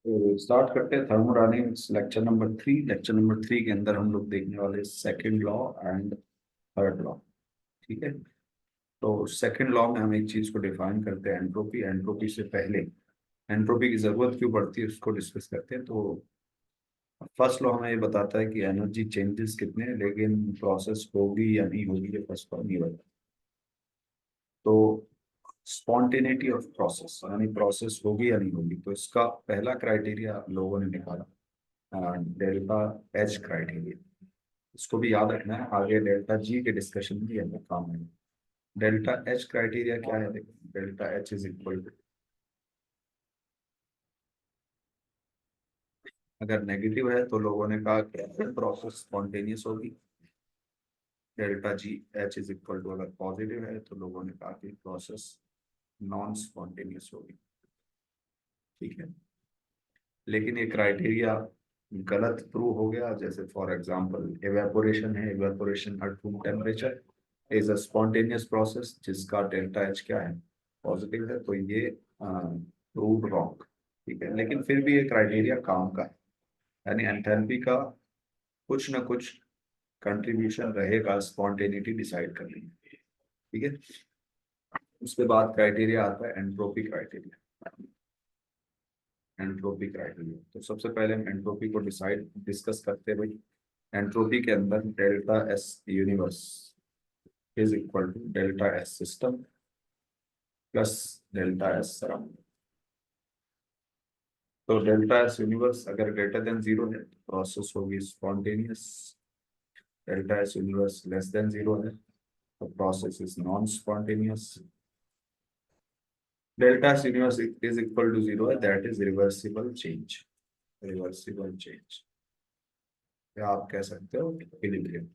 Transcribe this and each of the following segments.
तो स्टार्ट करते हैं थर्मोडायनेमिक्स लेक्चर नंबर 3 के अंदर हम लोग देखने वाले second law and third law. ठीक है। तो सेकंड लॉ में हम एक चीज को डिफाइन करते हैं, एंट्रोपी। एंट्रोपी से पहले एंट्रोपी की जरूरत क्यों पड़ती है उसको डिस्कस करते हैं। तो फर्स्ट लॉ हमें ये बताता है कि एनर्जी चेंजेस कितने हैं, लेकिन प्रोसेस होगी या नहीं होगी ये फर्स्ट लॉ नहीं बताता। तो स्पॉन्टेनिटी ऑफ प्रोसेस यानी प्रोसेस होगी या नहीं होगी, तो इसका पहला क्राइटेरिया लोगों ने निकाला डेल्टा एच क्राइटेरिया। इसको भी याद रखना है, आगे डेल्टा जी के डिस्कशन में हमें काम है। डेल्टा एच क्राइटेरिया क्या है? देखो, delta H is equal to, अगर नेगेटिव है तो लोगों ने कहा कि प्रोसेस स्पॉन्टेनियस होगी। Delta G H is equal to, अगर पॉजिटिव है तो लोगों ने कहा कि प्रोसेस नॉन स्पॉन्टेनियस होगी। ठीक है। लेकिन ये क्राइटेरिया गलत प्रूव हो गया। जैसे फॉर एग्जांपल एवेपोरेशन है, evaporation at room temperature is a spontaneous process जिसका डेल्टा एच क्या है, पॉजिटिव है, तो ये प्रूव रॉन्ग। ठीक है, लेकिन फिर भी ये क्राइटेरिया काम का है, यानी एंथैल्पी का कुछ ना कुछ कंट्रीब्यूशन रहेगा स्पॉन्टेनिटी डिसाइड करने में। ठीक है। उसके बाद क्राइटेरिया आता है एंट्रोपी क्राइटेरिया। एंट्रोपी क्राइटेरिया, तो सबसे पहले हम एंट्रोपी को डिस्कस करते हैं भाई। एंट्रोपी के अंदर delta S universe is equal to delta S system plus delta S surrounding. तो डेल्टा एस यूनिवर्स अगर ग्रेटर देन जीरो है तो प्रोसेस होगी spontaneous. Delta S universe less than zero है तो process is non spontaneous. Delta S universe is equal to zero है, that is reversible change. Reversible change या आप कह सकते हो इक्विलिब्रियम।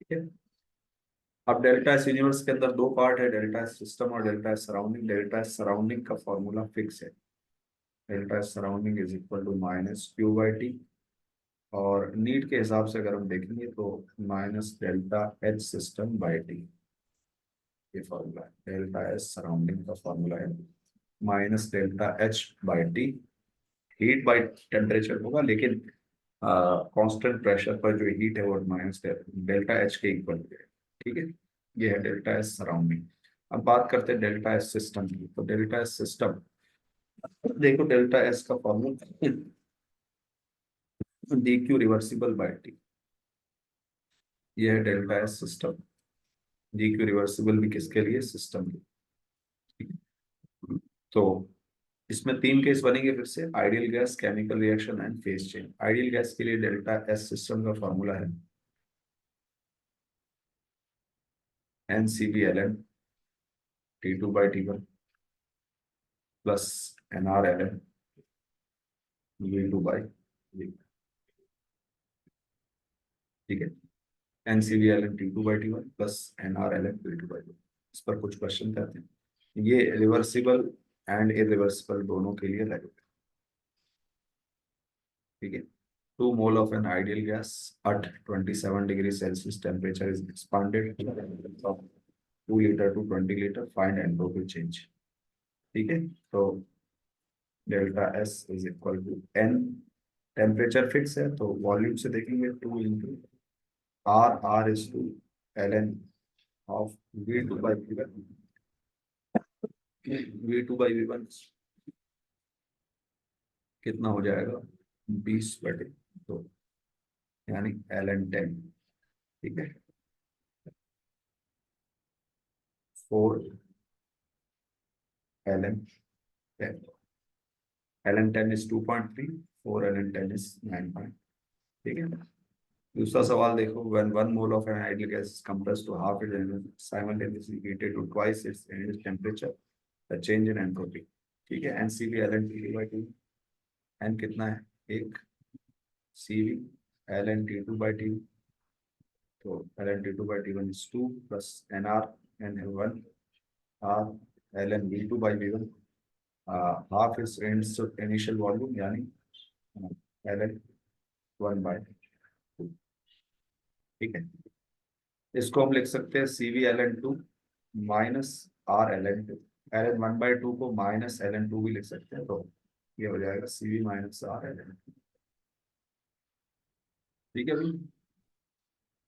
ठीक है। अब डेल्टा एस यूनिवर्स के अंदर दो पार्ट है, डेल्टा एस सिस्टम और delta S surrounding. Delta S surrounding का फॉर्मूला फिक्स है, delta S surrounding is equal to minus Q by T. और नीट के हिसाब से अगर हम देखेंगे तो minus delta H system by T, ये फॉर्मूला है। डेल्टा एस सराउंडिंग का फॉर्मूला है minus delta H by T. Heat by temperature होगा, लेकिन कांस्टेंट प्रेशर पर जो हीट है वो माइनस डेल्टा एच के इक्वल है। ठीक है। ये है डेल्टा एस सराउंडिंग। अब बात करते हैं डेल्टा एस सिस्टम की। तो डेल्टा एस सिस्टम, देखो डेल्टा एस का formula D Q reversible by T. ये है delta S system. D Q reversible भी किसके लिए? सिस्टम के। ठीक है? तो इसमें तीन केस बनेंगे फिर से, ideal gas, chemical reaction and phase change. Ideal gas के लिए डेल्टा एस सिस्टम का फॉर्मूला है N C B L N T two by T one plus N R L N V two by V. ठीक है। N C B L N T two by T one plus N R L N V two by V. इस पर कुछ question करते हैं। ये reversible and irreversible दोनों के लिए लगेगा। ठीक है। 2 mole of an ideal gas at 27 degrees Celsius temperature is expanded from 2 liter to 20 liter. Find entropy change. ठीक है। तो delta S is equal to N, temperature fix है तो वॉल्यूम से देखेंगे 2 into R, R is two L N of V two by V one. V two by V one कितना हो जाएगा? 20/2, यानी एल एन 10। ठीक है। 4 ln 10, ln 10 is 2.3, 4 ln 10 is 9. ठीक है। दूसरा सवाल देखो, when 1 mole of an ideal gas is compressed to half its energy simultaneously heated to twice its initial temperature, the change in entropy। ठीक है। NCV ln T2/T, n कितना है? एक, CV ln T2/T, तो ln T2/T1 is 2 plus NR n है 1, R ln V2/V1 half is initial volume, यानी L N 1/2। ठीक है। इसको हम लिख सकते हैं C V L N two minus R L N two. ln1/2 को माइनस ln2 भी लिख सकते हैं, तो ये हो जाएगा CV माइनस आर ln। ठीक है भाई।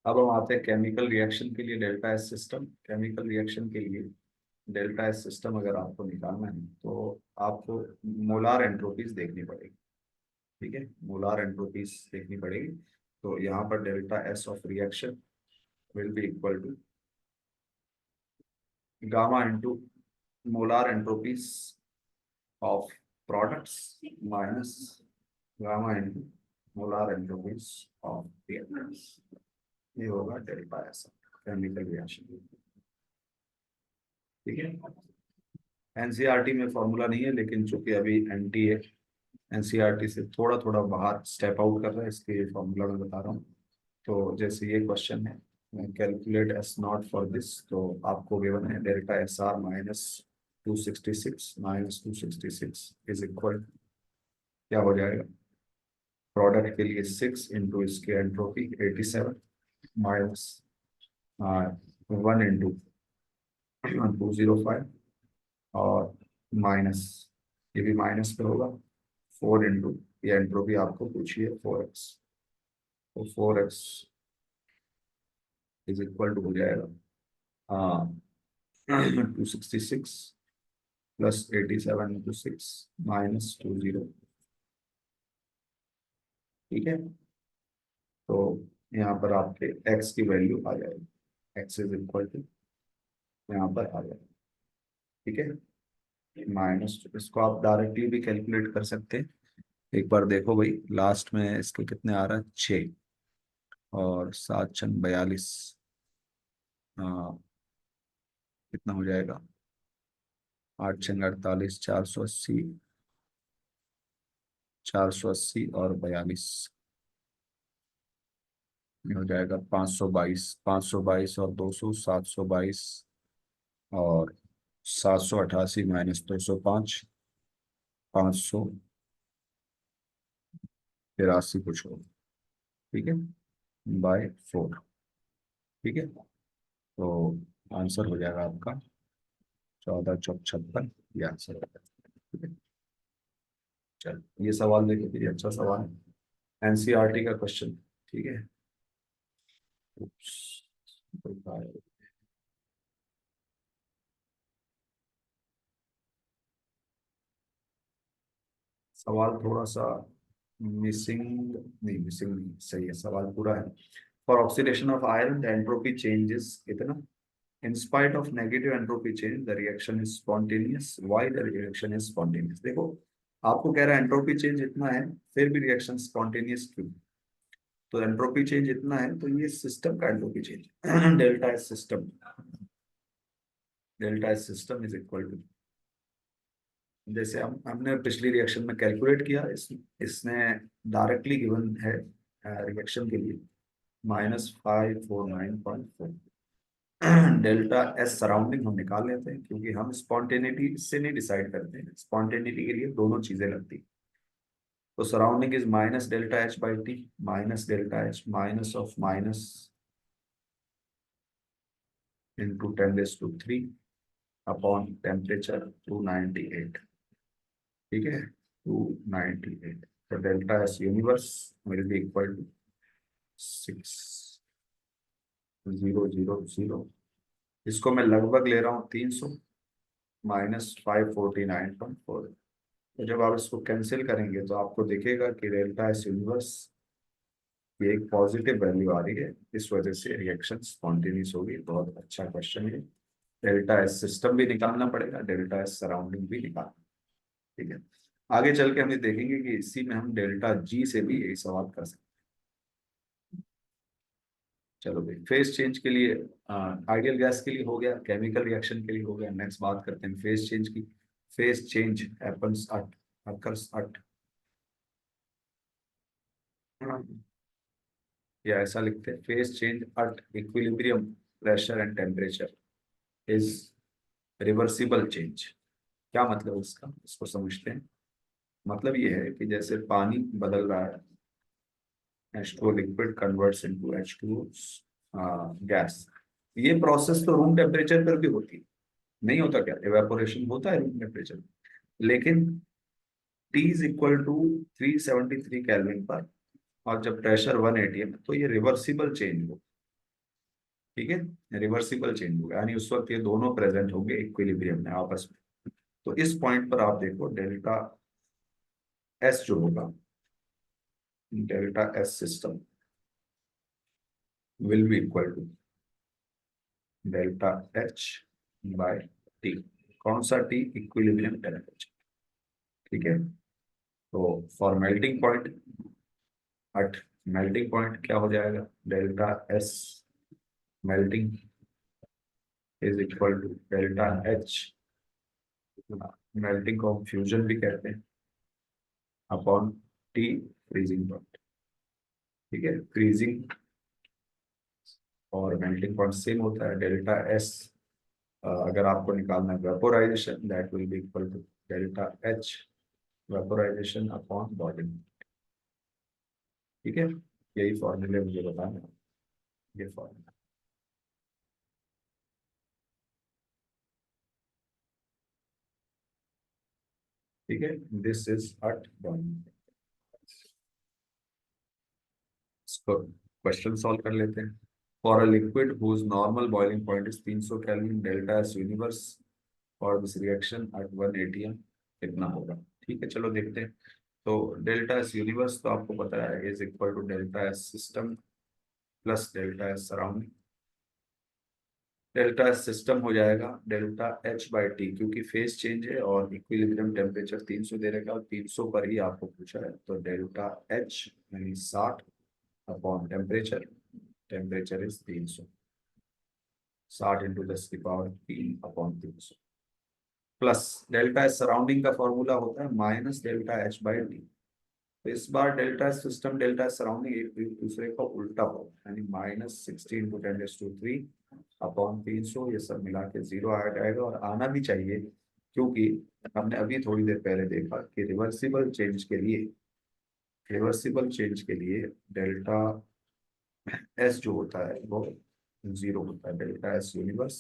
अब हम आते हैं केमिकल रिएक्शन के लिए delta S system. Chemical reaction के लिए डेल्टा एस सिस्टम अगर आपको निकालना है तो आपको मोलार एंट्रोपीज देखनी पड़ेगी। ठीक है, मोलार एंट्रोपीज देखनी पड़ेगी। तो यहाँ पर delta S of reaction will be equal to gamma into molar entropies of products minus gamma into molar entropies of reactants. ये होगा डेल्टा एस केमिकल रिएक्शन। ठीक है, एनसीईआरटी में फॉर्मूला नहीं है, लेकिन चूंकि अभी एनटी है, एनसीईआरटी से थोड़ा थोड़ा बाहर स्टेप आउट कर रहा है, इसके फॉर्मूला मैं बता रहा हूँ। तो जैसे ये क्वेश्चन है, calculate S not for this, तो आपको गिवन है delta S R minus 266 minus 266 is equal, क्या हो जाएगा, प्रोडक्ट के लिए 6 इंटू इसके एंट्रोपी 87 माइनस 1 इंटू 205 और माइनस, ये भी माइनस पे होगा 4 इंटू, ये एंट्रोपी आपको पूछी है 4x, तो 4x इज इक्वल टू हो जाएगा 266 प्लस 87 इंटू 6 माइनस 20। ठीक है, तो यहाँ पर आपके x की वैल्यू आ जाएगी, x इज इक्वल टू यहाँ पर आ जाएगा। ठीक है, माइनस, इसको आप डायरेक्टली भी कैलकुलेट कर सकते हैं। एक बार देखो भाई, लास्ट में इसके कितने आ रहा है, 6 और 7 छंग 42, कितना हो जाएगा, 8 छंग 48, 480, 480 और 42 हो जाएगा 522, 522 और 200, 722 और 788 माइनस 205, 583 कुछ हो। ठीक है, बाय 4। ठीक है, तो आंसर हो जाएगा आपका 14 चौक 56, ये आंसर हो जाएगा। ठीक है, चलो ये सवाल देखो, ये अच्छा सवाल है, एनसीईआरटी का क्वेश्चन। ठीक है, Oops, सवाल थोड़ा सा मिसिंग, नहीं मिसिंग नहीं, सही है, सवाल पूरा है। For oxidation of iron the entropy changes कितना, in spite of negative entropy change the reaction is spontaneous, why the reaction is spontaneous. देखो, आपको कह रहा है एंट्रोपी चेंज इतना है, फिर भी रिएक्शन स्पॉन्टेनियस क्यों, तो एंट्रोपी चेंज इतना है, तो ये सिस्टम का entropy change delta S system, delta S system is equal to, जैसे हमने पिछली रिएक्शन में कैलकुलेट किया, इसने डायरेक्टली गिवन है रिएक्शन के लिए -549.4। डेल्टा एस सराउंडिंग हम निकाल लेते हैं, क्योंकि हम स्पॉन्टेनिटी से नहीं डिसाइड करते हैं, स्पॉन्टेनिटी के लिए दोनों चीजें लगती। तो surrounding is minus delta H by T, minus delta H minus of minus into 10⁻³ upon temperature 298। ठीक है, 298, तो delta S universe will be equal to 6000। इसको मैं लगभग ले रहा हूँ 300 माइनस 549.4। तो जब आप इसको कैंसिल करेंगे तो आपको दिखेगा कि डेल्टा एस यूनिवर्स की एक पॉजिटिव वैल्यू आ रही है, इस वजह से रिएक्शन स्पॉन्टेनियस होगी। बहुत अच्छा क्वेश्चन है। डेल्टा एस सिस्टम भी निकालना पड़ेगा, डेल्टा एस सराउंडिंग भी निकालना। ठीक है, आगे चल के हम ये देखेंगे कि इसी में हम डेल्टा जी से भी यही सवाल कर सकते हैं। चलो भाई, फेज चेंज के लिए आइडियल गैस के लिए हो गया, केमिकल रिएक्शन के लिए हो गया, नेक्स्ट बात करते हैं फेज चेंज की। Phase change happens at, occurs at, या ऐसा लिखते हैं, phase change at equilibrium pressure and temperature is reversible change. क्या मतलब इसका, इसको समझते हैं। मतलब ये है कि जैसे पानी बदल रहा है, H2O liquid converts into H2O gas, ये प्रोसेस तो रूम टेम्परेचर पर भी होती है, नहीं होता क्या, इवेपोरेशन होता है रूम टेम्परेचर, लेकिन T is equal to 373 kelvin पर, और जब प्रेशर 180 है तो ये रिवर्सिबल चेंज हो, ठीक है, रिवर्सिबल चेंज होगा, यानी उस वक्त ये दोनों प्रेजेंट होंगे इक्विलिब्रियम में आपस में। तो इस पॉइंट पर आप देखो डेल्टा एस जो होगा, delta S system will be equal to delta H by T. कौन सा टी, इक्विलिब्रियम टेम्परेचर, ठीक है। तो for melting point, at melting point क्या हो जाएगा, delta S melting is equal to delta H, melting को फ्यूजन भी कहते हैं, अपॉन टी फ्रीजिंग पॉइंट, ठीक है। फ्रीजिंग और मेल्टिंग पॉइंट सेम होता है, डेल्टा एस अगर आपको निकालना है vaporization, that will be equal to delta H vaporization upon boiling, ठीक है। यही फॉर्मूले मुझे बताना है, ये फॉर्मूला, ठीक है। This is at boiling. इसको क्वेश्चन सॉल्व कर लेते हैं। For a liquid whose normal boiling point is 300 kelvin, delta S universe for this reaction at 1 ATM कितना होगा, ठीक है। चलो देखते हैं। तो डेल्टा एस यूनिवर्स तो आपको पता है is equal to delta S system plus delta S surrounding. Delta S system हो जाएगा डेल्टा एच बाई टी, क्योंकि फेज चेंज है और इक्विलिब्रियम टेम्परेचर 300 दे रखा है और 300 पर ही आपको पूछा है, तो डेल्टा एच यानी 60 upon temperature, temperature is 300, 60 into 10 की power 3 upon 300, plus delta H surrounding का फॉर्मूला होता है minus delta H by T. तो इस बार डेल्टा सिस्टम डेल्टा सराउंडिंग एक दूसरे का उल्टा होगा, यानी माइनस 16 × 10⁻³ अपॉन 300, ये सब मिला के 0 आ जाएगा, और आना भी चाहिए, क्योंकि हमने अभी थोड़ी देर पहले देखा कि रिवर्सिबल चेंज के लिए डेल्टा एस जो होता है वो 0 होता है, delta S universe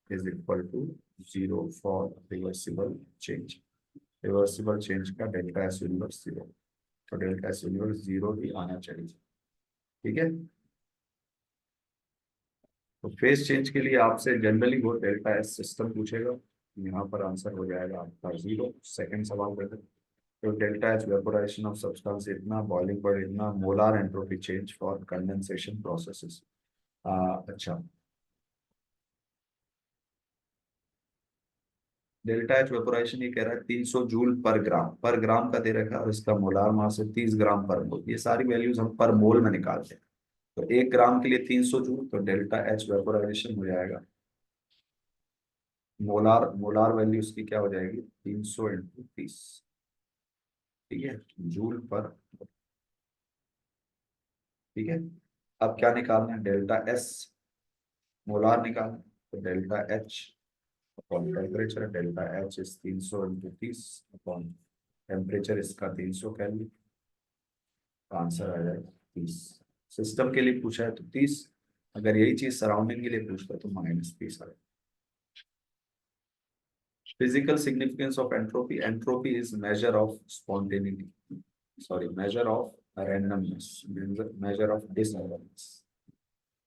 is equal to 0 for reversible change का डेल्टा एस यूनिवर्स 0, तो डेल्टा एस यूनिवर्स 0 ही आना चाहिए, ठीक है। तो फेज चेंज के लिए आपसे जनरली वो डेल्टा एस सिस्टम पूछेगा, यहाँ पर आंसर हो जाएगा आपका 0। सेकंड सवाल देखो, तो delta H vaporisation of substance इतना, बॉइलिंग पर इतना, molar entropy change for condensation processes. अच्छा, डेल्टा एच वेपोराइजेशन ये कह रहा है 300 जूल पर ग्राम का दे रखा है, और इसका मोलार मास है 30 ग्राम पर मोल। ये सारी वैल्यूज हम पर मोल में निकालते हैं, तो 1 ग्राम के लिए 300 जूल, तो डेल्टा एच वेपोराइजेशन हो जाएगा, मोलार मोलार वैल्यू उसकी क्या हो जाएगी, 300 इंटू 30, ठीक है, जूल पर, ठीक है। अब क्या निकालना है, डेल्टा एस मोलार निकालना है, तो delta H upon temperature, delta H is 300 into 30 upon temperature इसका 300 केल्विन, आंसर आ जाएगा 30। सिस्टम के लिए पूछा है तो 30, अगर यही चीज सराउंडिंग के लिए पूछता है तो -30 आ जाएगा। Physical significance of entropy. Entropy is measure of spontaneity. Sorry, measure of randomness. Measure of disorderness.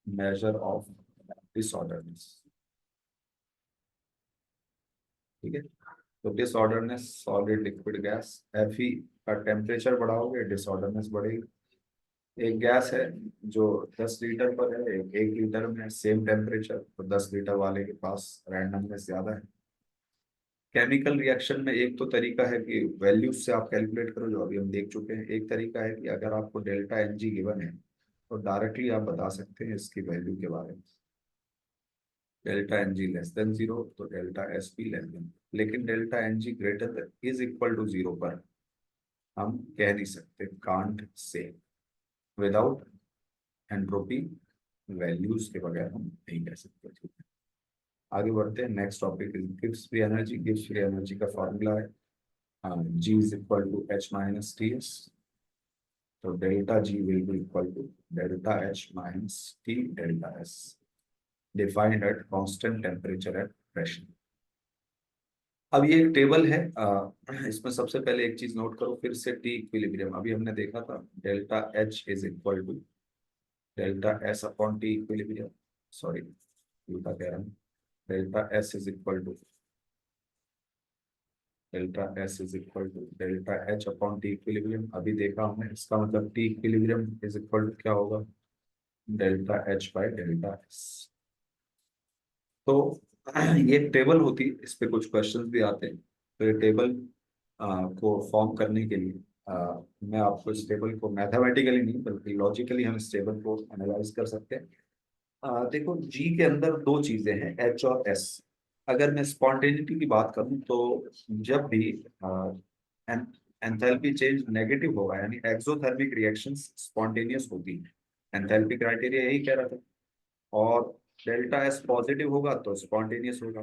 Measure of disorderness. ठीक है, तो disorderness solid liquid gas, Fe का टेम्परेचर बढ़ाओगे डिसऑर्डरनेस बढ़ेगी। एक गैस है जो 10 लीटर पर है, 1 लीटर में सेम टेम्परेचर, तो 10 लीटर वाले के पास रैंडमनेस ज्यादा है। केमिकल रिएक्शन में एक तो तरीका है कि वैल्यूज से आप कैलकुलेट करो, जो अभी हम देख चुके हैं। एक तरीका है कि अगर आपको डेल्टा एन जी गिवन है तो डायरेक्टली आप बता सकते हैं इसकी वैल्यू के बारे में, delta N G less than 0 तो delta S P less than, लेकिन delta N G greater is equal to 0 पर हम कह नहीं सकते, can't say, without entropy values के बगैर हम नहीं कह सकते, ठीक है। आगे बढ़ते हैं, next topic Gibbs free energy. Gibbs free energy का फॉर्मूला है G is equal to H minus Ts. So delta G will be equal to delta H minus T delta S, defined at constant temperature and pressure. अब ये एक table है, इसमें सबसे पहले एक चीज नोट करो फिर से, टी इक्विलिब्रियम अभी हमने देखा था, delta H is equal to delta S upon T equilibrium, sorry उल्टा कह रहा हूँ, delta S is equal to delta S is equal to delta H upon T equilibrium, अभी देखा हमने, इसका मतलब T equilibrium is equal to क्या होगा, delta H by delta S. तो ये एक टेबल होती है, इस पे कुछ क्वेश्चंस भी आते हैं, तो ये टेबल को फॉर्म करने के लिए मैं आपको इस टेबल को मैथमेटिकली नहीं बल्कि लॉजिकली हम इस टेबल को एनालाइज कर सकते हैं। देखो जी के अंदर दो चीजें हैं, एच और एस। अगर मैं स्पॉन्टेनिटी की बात करूं तो जब भी एंथैल्पी चेंज नेगेटिव होगा यानी एक्सोथर्मिक रिएक्शंस स्पॉन्टेनियस होती है, एंथैल्पी क्राइटेरिया यही कह रहा था, और डेल्टा एस पॉजिटिव होगा तो स्पॉन्टेनियस होगा।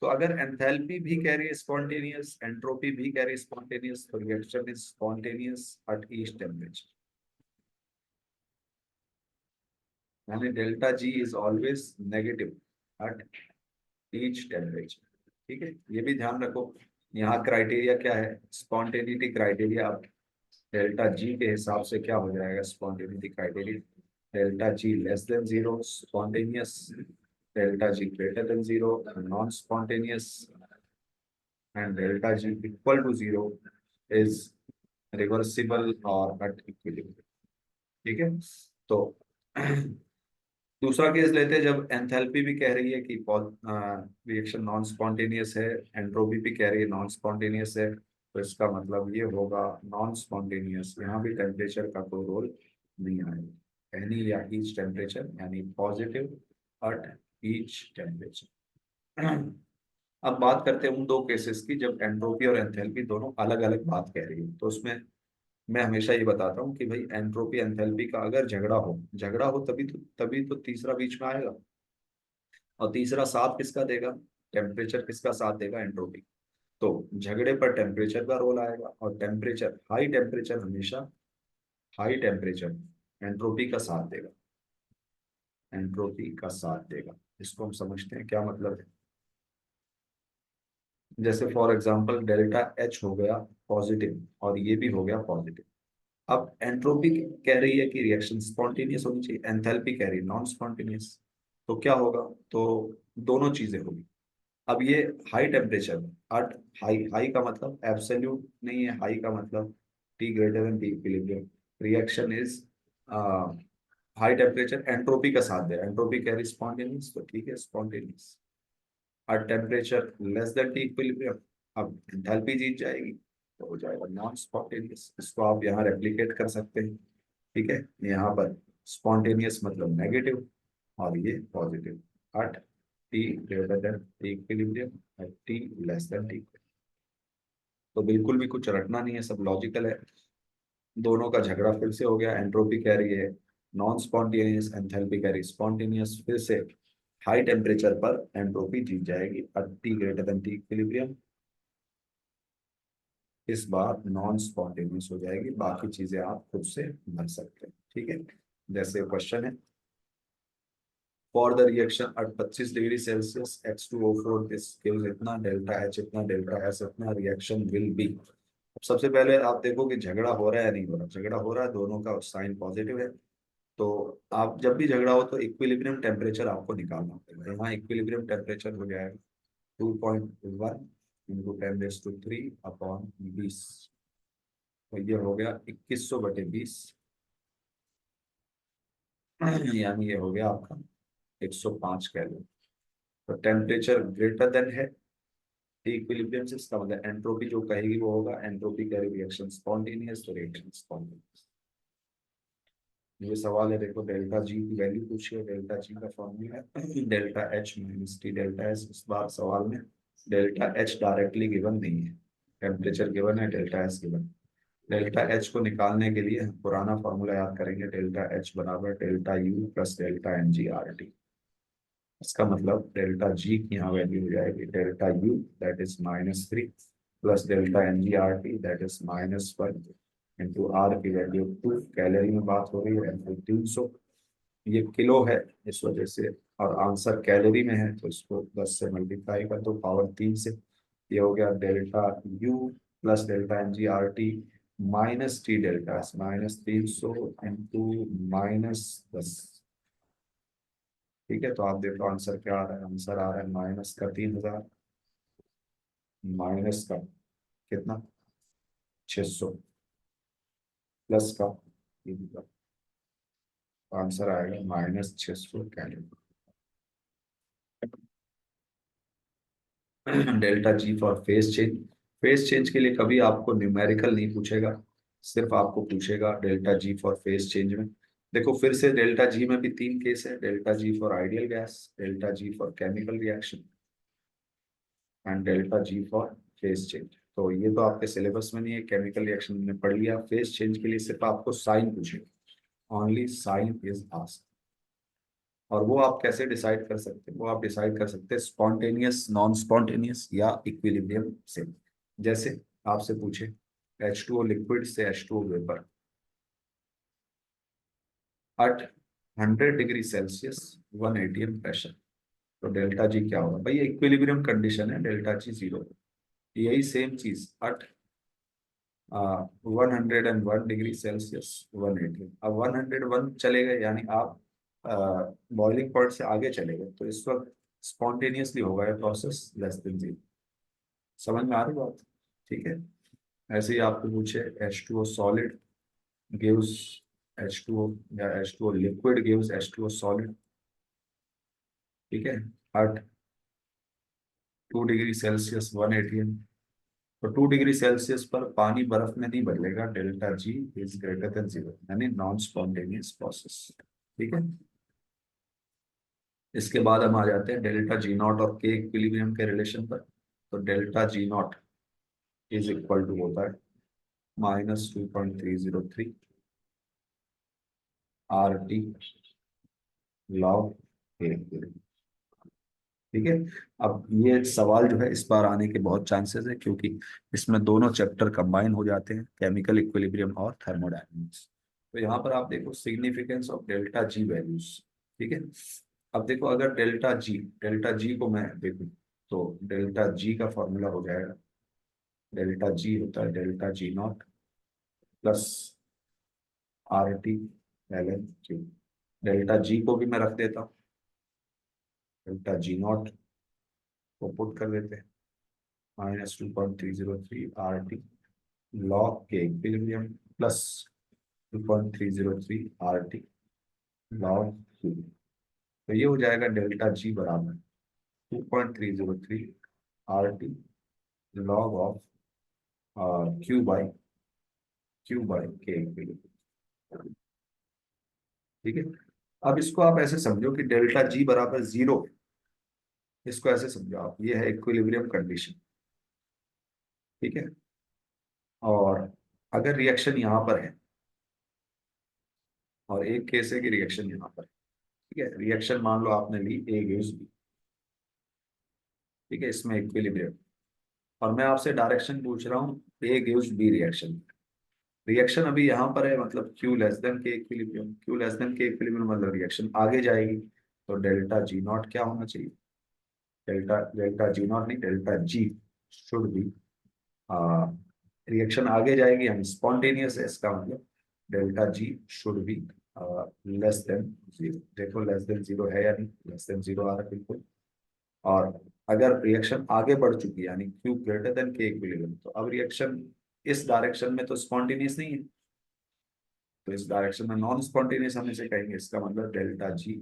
तो अगर एंथैल्पी भी कह रही है स्पॉन्टेनियस, एंट्रोपी भी कह रही है स्पॉन्टेनियस, तो reaction is spontaneous at each temperature, यानी delta G is always negative at each temperature. ठीक है, ये भी ध्यान रखो। यहाँ क्राइटेरिया क्या है, स्पॉन्टेनिटी क्राइटेरिया। अब डेल्टा जी के हिसाब से क्या हो जाएगा spontaneity criteria, delta G less than zero spontaneous, delta G greater than zero non spontaneous, and delta G equal to zero is reversible और एट इक्विलिब्रियम। ठीक है, तो दूसरा केस लेते हैं जब एंथैल्पी भी कह रही है कि रिएक्शन नॉन स्पॉन्टेनियस है, एंट्रोपी भी कह रही है नॉन स्पॉन्टेनियस है, तो इसका मतलब ये होगा नॉन स्पॉन्टेनियस, यहाँ भी टेम्परेचर का कोई रोल नहीं आएगा, एनी या ईच टेम्परेचर यानी पॉजिटिव एट ईच टेम्परेचर। अब बात करते हैं उन दो केसेस की जब एंट्रोपी और एंथैल्पी दोनों अलग अलग बात कह रही है, तो उसमें मैं हमेशा ये बताता हूँ कि भाई एंट्रोपी एंथैल्पी का अगर झगड़ा हो तभी तो तीसरा बीच में आएगा, और तीसरा साथ किसका देगा, टेम्परेचर किसका साथ देगा, एंट्रोपी। तो झगड़े पर टेम्परेचर का रोल आएगा, और टेम्परेचर हाई टेम्परेचर हमेशा हाई टेम्परेचर एंट्रोपी का साथ देगा, एंट्रोपी का साथ देगा। इसको हम समझते हैं क्या मतलब है। जैसे फॉर एग्जांपल डेल्टा एच हो गया पॉजिटिव और ये भी हो गया पॉजिटिव। अब एंट्रोपी कह रही है कि रिएक्शन स्पॉन्टेनियस होनी चाहिए, एंथैल्पी कह रही है नॉन स्पॉन्टेनियस, तो क्या होगा, तो दोनों चीजें होगी। अब ये हाई टेम्परेचर, हट हाई, हाई का मतलब एब्सोल्यूट नहीं है, हाई का मतलब T greater than T equilibrium, reaction is high temperature entropy का साथ दे, एंट्रोपी कह रही स्पॉन्टेनियस, तो ठीक है स्पॉन्टेनियस। और temperature less than T equilibrium, अब एंथैल्पी जीत जाएगी तो हो जाएगा नॉन स्पॉन्टेनियस। इसको आप यहाँ रेप्लिकेट कर सकते हैं। ठीक है, यहाँ पर स्पॉन्टेनियस मतलब नेगेटिव और ये positive, at T greater than T equilibrium at T less than T. तो बिल्कुल भी कुछ रटना नहीं है, सब लॉजिकल है। दोनों का झगड़ा फिर से हो गया, एंट्रोपी कह रही है नॉन स्पॉन्टेनियस, एंथैल्पी कह रही स्पॉन्टेनियस, फिर से हाई टेम्परेचर पर एंट्रोपी जीत जाएगी at T greater than T equilibrium, इस बार नॉन स्पॉन्टेनियस हो जाएगी, बाकी चीजें आप खुद से भर सकते हैं। ठीक है, जैसे क्वेश्चन है, for the reaction at 25 degree Celsius H2O4 this gives इतना, डेल्टा एच इतना, डेल्टा एस इतना, रिएक्शन विल बी। सबसे पहले आप देखो कि झगड़ा हो रहा है या नहीं हो रहा, झगड़ा हो रहा है, दोनों का साइन पॉजिटिव है, तो आप जब भी झगड़ा हो तो इक्विलिब्रियम टेम्परेचर आपको निकालना पड़ेगा। यहाँ इक्विलिब्रियम टेम्परेचर हो जाएगा 2.1 इंटू 10⁻³ अपॉन 20, तो ये हो गया 2100/20, यानी ये हो गया आपका 105 कैलोरी। तो टेम्परेचर ग्रेटर देन है इक्विलिब्रियम से, इसका मतलब एंट्रोपी जो कहेगी वो होगा, एंट्रोपी कह रही रिएक्शन स्पॉन्टेनियस, तो रिएक्शन स्पॉन्टेनियस। ये सवाल है, देखो डेल्टा जी की वैल्यू पूछी है, डेल्टा जी का फॉर्मूला है delta H minus T delta S. इस बार सवाल में डेल्टा एच डायरेक्टली गिवन नहीं है, टेम्परेचर गिवन है, delta S given. Delta H को निकालने के लिए हम पुराना फॉर्मूला याद करेंगे, डेल्टा एच बराबर delta U plus delta N G R T. इसका मतलब डेल्टा जी की यहाँ वैल्यू हो जाएगी delta U that is -3 plus delta N G R T that is -1 into R की वैल्यू 2, कैलोरी में बात हो रही है, इंटू 300, ये किलो है इस वजह से, और आंसर कैलोरी में है तो इसको 10 से मल्टीप्लाई कर दो पावर 3 से, ये हो गया delta U plus delta M G R T minus T delta S minus 300 into -10। ठीक है, तो आप देखो आंसर क्या आ रहा है, आंसर आ रहा है माइनस का 3000 माइनस का कितना 600 प्लस का 3000, आंसर आएगा -600 calorie. Delta G for face change, face change के लिए कभी आपको न्यूमेरिकल नहीं पूछेगा, सिर्फ आपको पूछेगा delta G for face change में। देखो फिर से डेल्टा जी में भी तीन केस है, delta ji for ideal gas, delta G for chemical reaction and delta ji for face change. तो ये तो आपके सिलेबस में नहीं है, केमिकल रिएक्शन में पढ़ लिया। फेस चेंज के लिए सिर्फ आपको साइन पूछेगा, ओनली साइन इज आस्क्ड। और वो आप कैसे डिसाइड कर सकते हैं, वो आप डिसाइड कर सकते हैं स्पॉन्टेनियस, नॉन स्पॉन्टेनियस या इक्विलिब्रियम से। जैसे आपसे पूछे H2O लिक्विड से H2O vapour eight 100 degree Celsius 1 atm pressure, तो डेल्टा जी क्या होगा भाई, इक्विलिब्रियम कंडीशन है, डेल्टा जी जीरो। यही सेम चीज एट 101 डिग्री सेल्सियस 1 atm, अब 101 चले गए यानी आप बॉइलिंग पॉइंट से आगे चले गए, तो इस वक्त स्पॉन्टेनियसली होगा ये प्रोसेस लेस देन जीरो। समझ में आ रही बात? ठीक है। ऐसे ही आपको पूछे H2O सॉलिड गिव्स H2O या H2O liquid gives H2O solid, ठीक है, एट 2 डिग्री सेल्सियस 1 atm, तो 2 डिग्री सेल्सियस पर पानी बर्फ में नहीं बदलेगा, delta G is greater than zero, यानी नॉन स्पॉन्टेनियस प्रोसेस। ठीक है। इसके बाद हम आ जाते हैं डेल्टा जी नॉट और के इक्विलिब्रियम के रिलेशन पर। तो delta G not is equal to होता है -2.303 आर टी लॉग के। ठीक है। अब ये सवाल जो है इस बार आने के बहुत चांसेस है, क्योंकि इसमें दोनों चैप्टर कंबाइन हो जाते हैं, केमिकल इक्विलिब्रियम और थर्मोडायनेमिक्स। तो यहाँ पर आप देखो significance of delta G values. ठीक है। अब देखो अगर डेल्टा जी को मैं देखूं, तो डेल्टा जी का फॉर्मूला हो जाएगा, डेल्टा जी होता है delta G not plus R T L N Q. Delta G को भी मैं रख देता हूँ, डेल्टा जी नॉट को पुट कर देते हैं -2.303 R T log K equilibrium plus 2.303 R T log Q. तो ये हो जाएगा डेल्टा जी बराबर 2.303 R T log of Q by K equilibrium. ठीक है। अब इसको आप ऐसे समझो कि डेल्टा जी बराबर जीरो, इसको ऐसे समझो आप, ये है इक्विलिब्रियम कंडीशन। ठीक है। और अगर रिएक्शन यहाँ पर है, और एक केस है कि रिएक्शन यहाँ पर है, ठीक है, रिएक्शन मान लो आपने ली ए गिव्स बी, ठीक है, इसमें इक्विलिब्रियम, और मैं आपसे डायरेक्शन पूछ रहा हूँ A gives B reaction. Reaction अभी यहाँ पर है, मतलब Q less than K equilibrium, Q less than K equilibrium मतलब रिएक्शन आगे जाएगी, तो डेल्टा जी नॉट क्या होना चाहिए, डेल्टा डेल्टा जी नॉट नहीं, delta G should be, reaction आगे जाएगी यानी स्पॉन्टेनियस है, इसका मतलब delta G should be less than zero. देखो लेस देन जीरो है या नहीं, लेस देन जीरो आ रहा है बिल्कुल। और अगर रिएक्शन आगे बढ़ चुकी है यानी Q greater than K equilibrium, तो अब रिएक्शन इस डायरेक्शन में तो स्पॉन्टेनियस नहीं है, तो इस डायरेक्शन में नॉन स्पॉन्टेनियस हम इसे कहेंगे, इसका मतलब delta G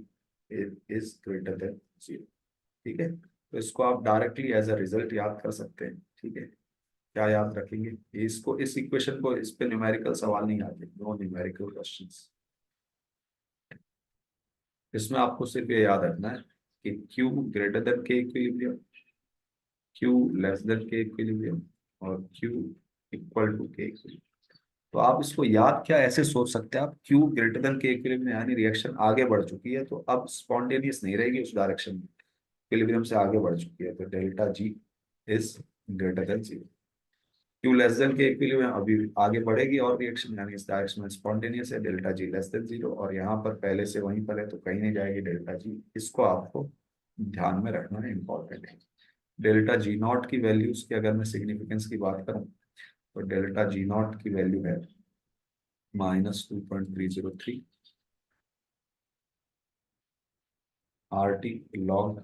is greater than zero. ठीक है। तो इसको आप डायरेक्टली एज अ रिजल्ट याद कर सकते हैं। ठीक है। क्या याद रखेंगे, इसको, इस इक्वेशन को, इस पे न्यूमेरिकल सवाल नहीं आते, नो न्यूमेरिकल क्वेश्चंस। इसमें आपको सिर्फ ये याद रखना है कि Q greater than K equilibrium, Q less than K equilibrium और Q इक्वल टू के इक्विलिब्रियम। तो आप इसको याद क्या ऐसे सोच सकते हैं आप, Q greater than K equilibrium यानी रिएक्शन आगे बढ़ चुकी है, तो अब स्पॉन्टेनियस नहीं रहेगी उस डायरेक्शन में, इक्विलिब्रियम से आगे बढ़ चुकी है, तो delta G is greater than zero. Q less than K equilibrium अभी आगे बढ़ेगी और रिएक्शन यानी इस डायरेक्शन में स्पॉन्टेनियस है, delta G less than zero, और यहाँ पर पहले से वहीं पर है तो कहीं नहीं जाएगी डेल्टा जी। इसको आपको ध्यान में रखना है, इंपॉर्टेंट है। डेल्टा जी नॉट की वैल्यूज की अगर मैं सिग्निफिकेंस की बात करूं तो डेल्टा जी नॉट की वैल्यू है -2.303 RT log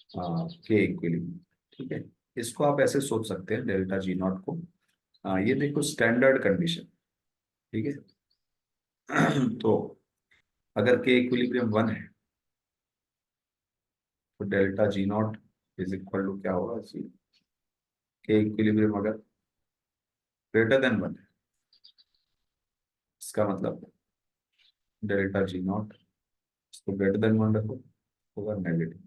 के इक्विलिब्रियम। ठीक है, इसको आप ऐसे सोच सकते हैं डेल्टा जी नॉट को। ये देखो स्टैंडर्ड कंडीशन। ठीक है तो अगर के इक्विलिब्रियम 1 है तो delta G not is equal to क्या होगा, के इक्विलिब्रियम अगर ग्रेटर देन 1 है, इसका मतलब डेल्टा जी नॉट, इसको ग्रेटर देन 1 रखो, होगा नेगेटिव।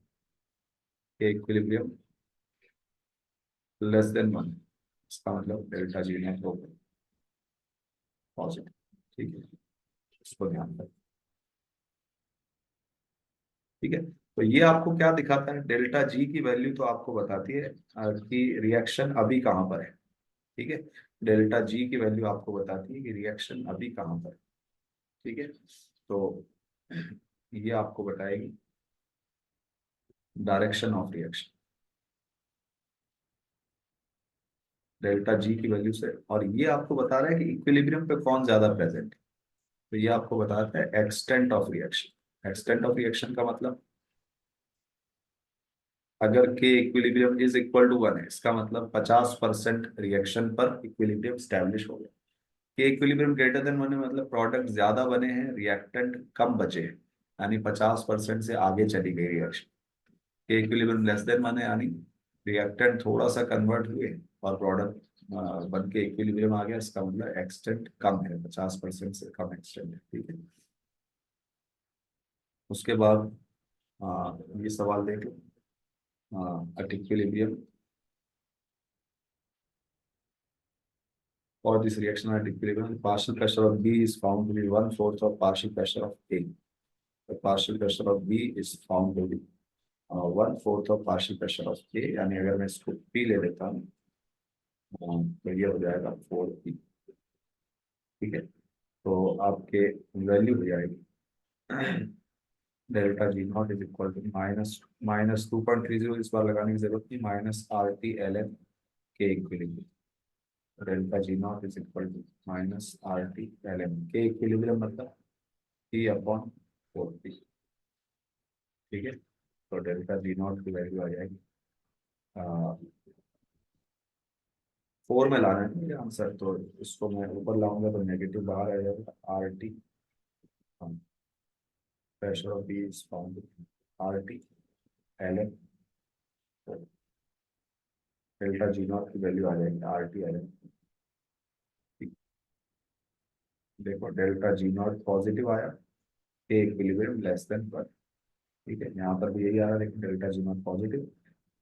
के इक्विलिब्रियम लेस देन 1, इसका मतलब डेल्टा जी नॉट होगा पॉजिटिव। ठीक है, इसको ध्यान रखो। ठीक है, तो ये आपको क्या दिखाता है, डेल्टा जी की वैल्यू तो आपको बताती है कि रिएक्शन अभी कहाँ पर है। ठीक है, डेल्टा जी की वैल्यू आपको बताती है कि रिएक्शन अभी कहाँ पर है। ठीक है, तो ये आपको बताएगी direction of reaction delta G की वैल्यू से, और ये आपको बता रहा है कि इक्विलिब्रियम पे कौन ज्यादा प्रेजेंट है। तो ये आपको बताता है extent of reaction. Extent of reaction का मतलब अगर के इक्विलिब्रियम इज इक्वल टू 1 है, इसका मतलब 50% रिएक्शन पर इक्विलिब्रियम स्टैब्लिश हो गया। के इक्विलिब्रियम ग्रेटर देन 1 है, मतलब प्रोडक्ट ज्यादा बने हैं, रिएक्टेंट कम बचे हैं, यानी 50% से आगे चली गई रिएक्शन। के इक्विलिब्रियम लेस देन 1 है, यानी रिएक्टेंट थोड़ा सा कन्वर्ट हुए और प्रोडक्ट बन के इक्विलिब्रियम आ गया, इसका मतलब एक्सटेंट कम है, 50% से कम एक्सटेंट है। ठीक है, उसके बाद ये सवाल देख लो, at equilibrium for this reaction at equilibrium, the partial pressure of B is found to be 1/4 of partial pressure of A. The partial pressure of B is found to be 1/4 of partial pressure of A, यानी अगर मैं इसको P ले लेता हूँ तो ये हो जाएगा 4P। ठीक है, तो आपके वैल्यू हो जाएगी delta G not is equal to minus 2.30, इस बार लगाने की जरूरत नहीं, -RT ln K equilibrium. Delta G not is equal to -RT ln K equilibrium मतलब P/4P। ठीक है, तो डेल्टा जी नॉट की वैल्यू आ जाएगी 4 में लाना है मुझे आंसर, तो इसको मैं ऊपर लाऊंगा तो नेगेटिव बाहर आ जाएगा। RT pressure of B is found RT ln, delta G not की वैल्यू आ जाएगी RT ln। देखो डेल्टा जी नॉट पॉजिटिव आया, के इक्विलिब्रियम लेस देन 1। ठीक है, यहाँ पर भी यही आ रहा है, लेकिन डेल्टा जी नॉट पॉजिटिव,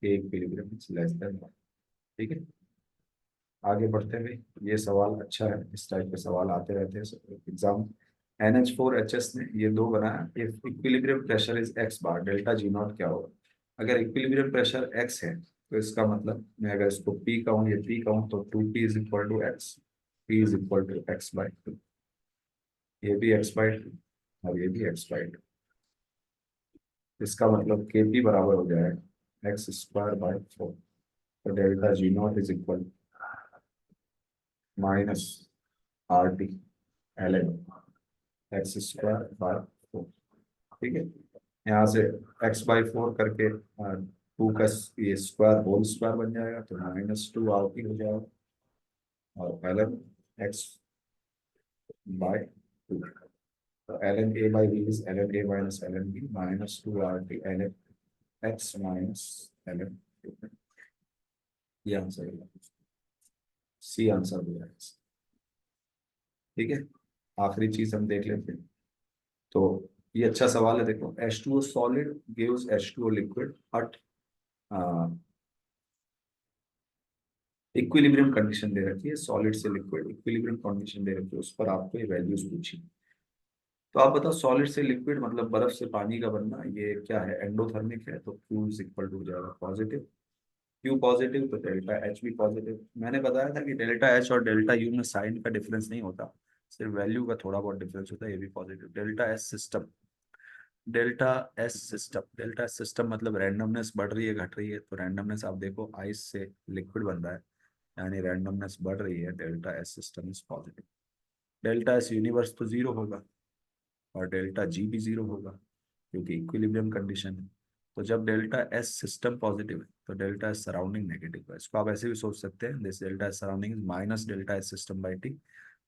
के इक्विलिब्रियम इज लेस देन 1। ठीक है, आगे बढ़ते हुए ये सवाल अच्छा है, इस टाइप के सवाल आते रहते हैं एग्जाम। NH4HS ने ये दो बनाया, if equilibrium pressure is x bar, delta G not क्या होगा। अगर इक्विलिब्रियम प्रेशर x है तो इसका मतलब मैं अगर इसको P कहूँ, ये P कहूँ, तो 2P is equal to x, P is equal to x/2। ये भी x/2 और ये भी x/2, इसका मतलब KP बराबर हो जाएगा x² बाय 4। तो delta G not is equal -RT ln x² by 4। ठीक है, यहाँ से x/4 करके 2 का ये स्क्वायर होल स्क्वायर बन जाएगा, तो -2RT हो जाएगा, और ln x/2, तो ln A/B is ln A minus ln B, -2RT ln x minus ln, ये आंसर है, सी आंसर हो जाएगा। ठीक है, आखिरी चीज हम देख लेते हैं। तो ये अच्छा सवाल है, देखो H2O solid gives H2O liquid but equilibrium condition दे रखी है, सॉलिड से लिक्विड इक्विलिब्रियम कंडीशन दे रखी है, उस पर आपको ये वैल्यूज पूछी। तो आप बताओ सॉलिड से लिक्विड मतलब बर्फ से पानी का बनना, ये क्या है, एंडोथर्मिक है, तो Q इज इक्वल टू हो जाएगा पॉजिटिव। Q पॉजिटिव तो डेल्टा H भी पॉजिटिव। मैंने बताया था कि डेल्टा H और डेल्टा U में साइन का डिफरेंस नहीं होता, सिर्फ वैल्यू का थोड़ा बहुत डिफरेंस होता है, ये भी positive. Delta S system, delta S system, delta S system मतलब रैंडमनेस बढ़ रही है घट रही है, तो रैंडमनेस आप देखो आइस से लिक्विड बन रहा है, यानी रैंडमनेस बढ़ रही है, delta S system is positive. Delta S universe तो जीरो होगा और डेल्टा जी भी जीरो होगा क्योंकि इक्विलिब्रियम कंडीशन है। तो जब डेल्टा एस सिस्टम पॉजिटिव है तो डेल्टा एस सराउंडिंग नेगेटिव है। इसको आप ऐसे भी सोच सकते हैं, this delta S surrounding is minus delta S system by T,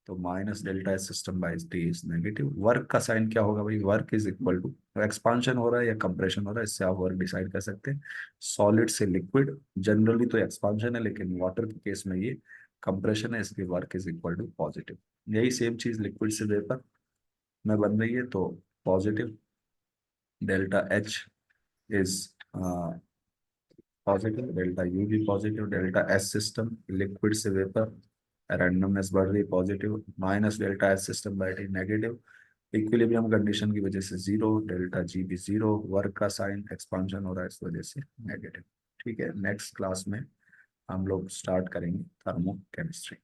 तो minus delta S system by T is negative. Work का साइन क्या होगा भाई, work is equal to expansion हो रहा है या कंप्रेशन हो रहा है, इससे आप वर्क डिसाइड कर सकते हैं। सॉलिड से लिक्विड जनरली तो एक्सपांशन है, लेकिन वाटर के केस में ये कंप्रेशन है, इसलिए work is equal to positive. यही सेम चीज लिक्विड से वेपर में बन रही है, तो positive delta H is positive, delta U भी positive, delta S system liquid से वेपर रैंडमनेस बढ़ रही positive, minus delta S system by T negative, equilibrium condition की वजह से जीरो, डेल्टा जी भी जीरो, वर्क का साइन एक्सपांशन हो रहा है इस वजह से नेगेटिव। ठीक है, नेक्स्ट क्लास में हम लोग स्टार्ट करेंगे थर्मो केमिस्ट्री।